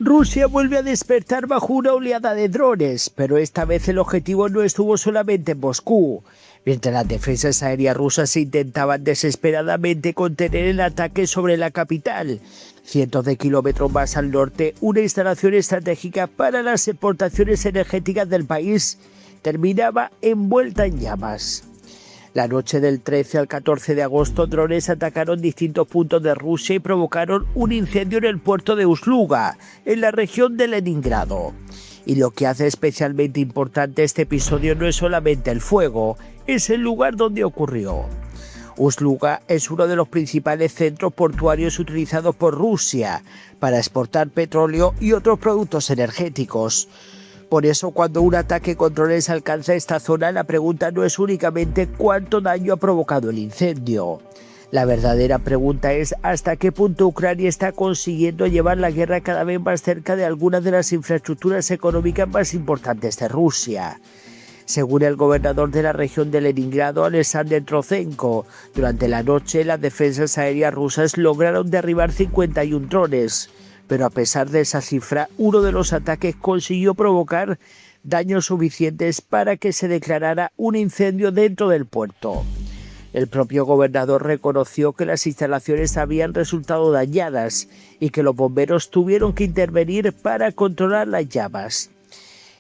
Rusia vuelve a despertar bajo una oleada de drones, pero esta vez el objetivo no estuvo solamente en Moscú. Mientras las defensas aéreas rusas intentaban desesperadamente contener el ataque sobre la capital, cientos de kilómetros más al norte, una instalación estratégica para las exportaciones energéticas del país terminaba envuelta en llamas. La noche del 13 al 14 de agosto, drones atacaron distintos puntos de Rusia y provocaron un incendio en el puerto de Ust-Luga, en la región de Leningrado. Y lo que hace especialmente importante este episodio no es solamente el fuego, es el lugar donde ocurrió. Ust-Luga es uno de los principales centros portuarios utilizados por Rusia para exportar petróleo y otros productos energéticos. Por eso, cuando un ataque con drones alcanza esta zona, la pregunta no es únicamente cuánto daño ha provocado el incendio. La verdadera pregunta es hasta qué punto Ucrania está consiguiendo llevar la guerra cada vez más cerca de algunas de las infraestructuras económicas más importantes de Rusia. Según el gobernador de la región de Leningrado, Alexander Trochenko, durante la noche las defensas aéreas rusas lograron derribar 51 drones. Pero a pesar de esa cifra, uno de los ataques consiguió provocar daños suficientes para que se declarara un incendio dentro del puerto. El propio gobernador reconoció que las instalaciones habían resultado dañadas y que los bomberos tuvieron que intervenir para controlar las llamas.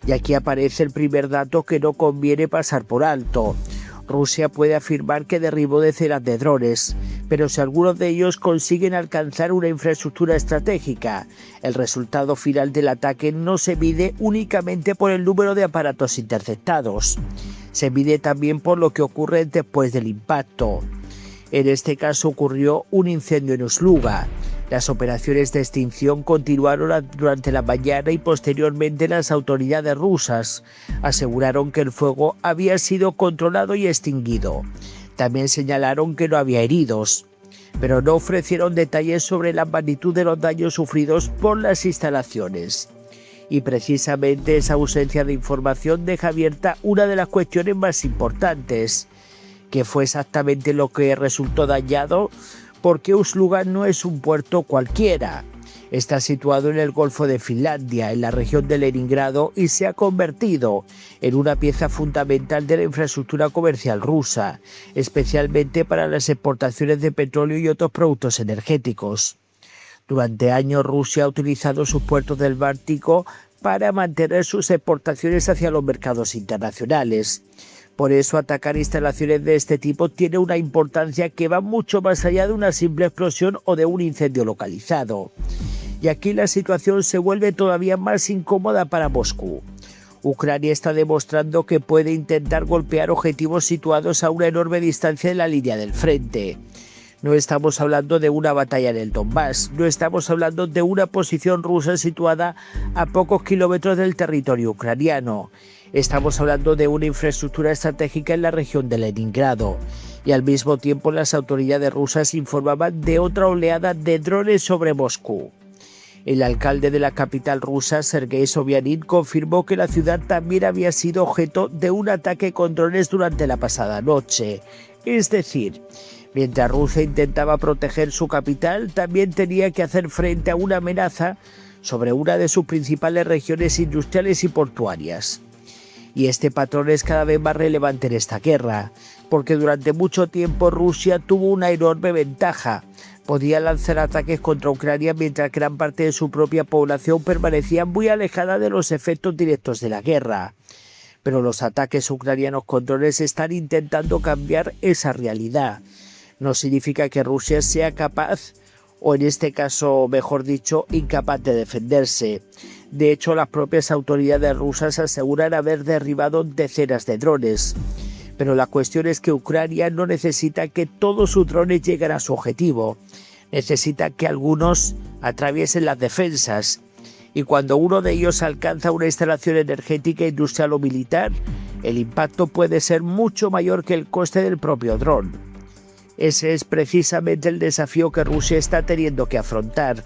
Y aquí aparece el primer dato que no conviene pasar por alto. Rusia puede afirmar que derribó decenas de drones, pero si algunos de ellos consiguen alcanzar una infraestructura estratégica, el resultado final del ataque no se mide únicamente por el número de aparatos interceptados. Se mide también por lo que ocurre después del impacto. En este caso ocurrió un incendio en Ust-Luga. Las operaciones de extinción continuaron durante la mañana y posteriormente las autoridades rusas aseguraron que el fuego había sido controlado y extinguido. También señalaron que no había heridos, pero no ofrecieron detalles sobre la magnitud de los daños sufridos por las instalaciones. Y precisamente esa ausencia de información deja abierta una de las cuestiones más importantes, que fue exactamente lo que resultó dañado, porque Ust-Luga no es un puerto cualquiera. Está situado en el Golfo de Finlandia, en la región de Leningrado, y se ha convertido en una pieza fundamental de la infraestructura comercial rusa, especialmente para las exportaciones de petróleo y otros productos energéticos. Durante años Rusia ha utilizado sus puertos del Báltico para mantener sus exportaciones hacia los mercados internacionales. Por eso atacar instalaciones de este tipo tiene una importancia que va mucho más allá de una simple explosión o de un incendio localizado. Y aquí la situación se vuelve todavía más incómoda para Moscú. Ucrania está demostrando que puede intentar golpear objetivos situados a una enorme distancia de la línea del frente. No estamos hablando de una batalla en el Donbass, no estamos hablando de una posición rusa situada a pocos kilómetros del territorio ucraniano. Estamos hablando de una infraestructura estratégica en la región de Leningrado. Y al mismo tiempo las autoridades rusas informaban de otra oleada de drones sobre Moscú. El alcalde de la capital rusa, Sergei Sobyanin, confirmó que la ciudad también había sido objeto de un ataque con drones durante la pasada noche. Es decir, mientras Rusia intentaba proteger su capital, también tenía que hacer frente a una amenaza sobre una de sus principales regiones industriales y portuarias. Y este patrón es cada vez más relevante en esta guerra, porque durante mucho tiempo Rusia tuvo una enorme ventaja. Podía lanzar ataques contra Ucrania mientras gran parte de su propia población permanecía muy alejada de los efectos directos de la guerra. Pero los ataques ucranianos con drones están intentando cambiar esa realidad. No significa que Rusia sea capaz, o en este caso, mejor dicho, incapaz de defenderse. De hecho, las propias autoridades rusas aseguran haber derribado decenas de drones. Pero la cuestión es que Ucrania no necesita que todos sus drones lleguen a su objetivo. Necesita que algunos atraviesen las defensas. Y cuando uno de ellos alcanza una instalación energética, industrial o militar, el impacto puede ser mucho mayor que el coste del propio dron. Ese es precisamente el desafío que Rusia está teniendo que afrontar.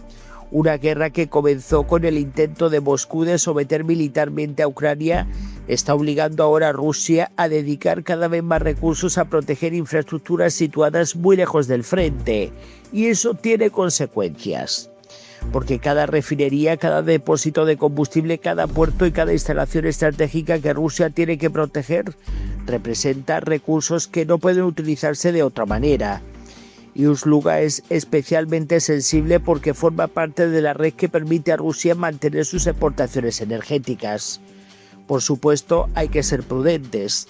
Una guerra que comenzó con el intento de Moscú de someter militarmente a Ucrania está obligando ahora a Rusia a dedicar cada vez más recursos a proteger infraestructuras situadas muy lejos del frente, y eso tiene consecuencias. porque cada refinería, cada depósito de combustible, cada puerto y cada instalación estratégica que Rusia tiene que proteger representa recursos que no pueden utilizarse de otra manera. Y Ust-Luga es especialmente sensible porque forma parte de la red que permite a Rusia mantener sus exportaciones energéticas. Por supuesto, hay que ser prudentes.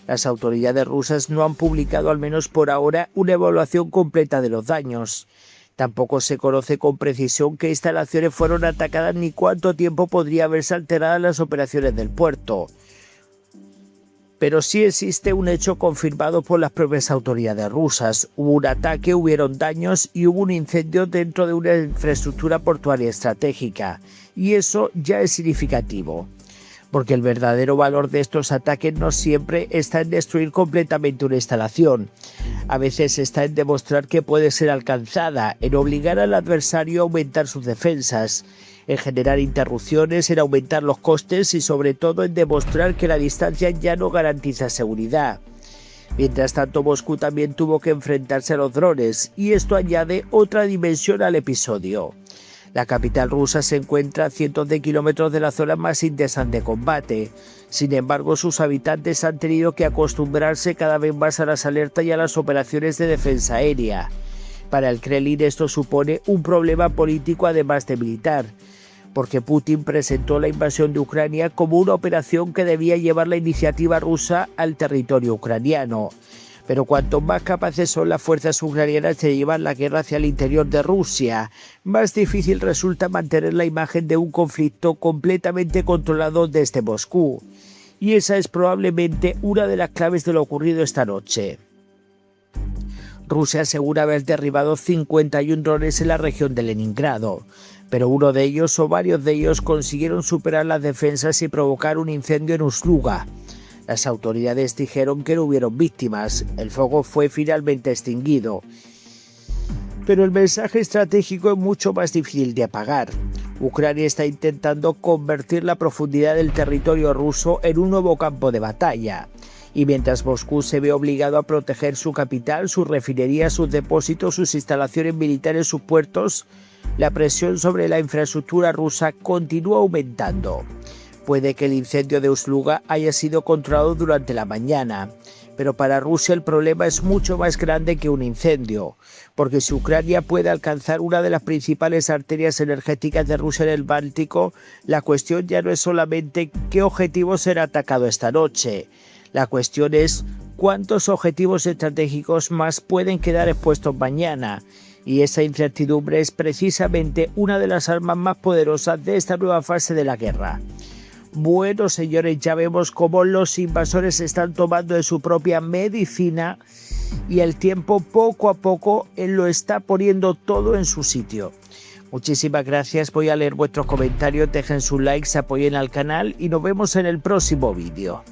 Las autoridades rusas no han publicado, al menos por ahora, una evaluación completa de los daños. Tampoco se conoce con precisión qué instalaciones fueron atacadas ni cuánto tiempo podría haberse alteradas las operaciones del puerto. Pero sí existe un hecho confirmado por las propias autoridades rusas. Hubo un ataque, hubieron daños y hubo un incendio dentro de una infraestructura portuaria estratégica. Y eso ya es significativo, porque el verdadero valor de estos ataques no siempre está en destruir completamente una instalación. A veces está en demostrar que puede ser alcanzada, en obligar al adversario a aumentar sus defensas, en generar interrupciones, en aumentar los costes y sobre todo en demostrar que la distancia ya no garantiza seguridad. Mientras tanto, Moscú también tuvo que enfrentarse a los drones, y esto añade otra dimensión al episodio. La capital rusa se encuentra a cientos de kilómetros de la zona más intensa de combate. Sin embargo, sus habitantes han tenido que acostumbrarse cada vez más a las alertas y a las operaciones de defensa aérea. Para el Kremlin esto supone un problema político además de militar, porque Putin presentó la invasión de Ucrania como una operación que debía llevar la iniciativa rusa al territorio ucraniano. Pero cuanto más capaces son las fuerzas ucranianas de llevar la guerra hacia el interior de Rusia, más difícil resulta mantener la imagen de un conflicto completamente controlado desde Moscú. Y esa es probablemente una de las claves de lo ocurrido esta noche. Rusia asegura haber derribado 51 drones en la región de Leningrado, pero uno de ellos o varios de ellos consiguieron superar las defensas y provocar un incendio en Ust-Luga. Las autoridades dijeron que no hubieron víctimas, el fuego fue finalmente extinguido. Pero el mensaje estratégico es mucho más difícil de apagar. Ucrania está intentando convertir la profundidad del territorio ruso en un nuevo campo de batalla. Y mientras Moscú se ve obligado a proteger su capital, sus refinerías, sus depósitos, sus instalaciones militares, sus puertos, la presión sobre la infraestructura rusa continúa aumentando. Puede que el incendio de Ust-Luga haya sido controlado durante la mañana, pero para Rusia el problema es mucho más grande que un incendio, porque si Ucrania puede alcanzar una de las principales arterias energéticas de Rusia en el Báltico, la cuestión ya no es solamente qué objetivo será atacado esta noche. La cuestión es cuántos objetivos estratégicos más pueden quedar expuestos mañana, y esa incertidumbre es precisamente una de las armas más poderosas de esta nueva fase de la guerra. Bueno, señores, ya vemos cómo los invasores están tomando de su propia medicina y el tiempo poco a poco lo está poniendo todo en su sitio. Muchísimas gracias, voy a leer vuestros comentarios, dejen sus likes, apoyen al canal y nos vemos en el próximo vídeo.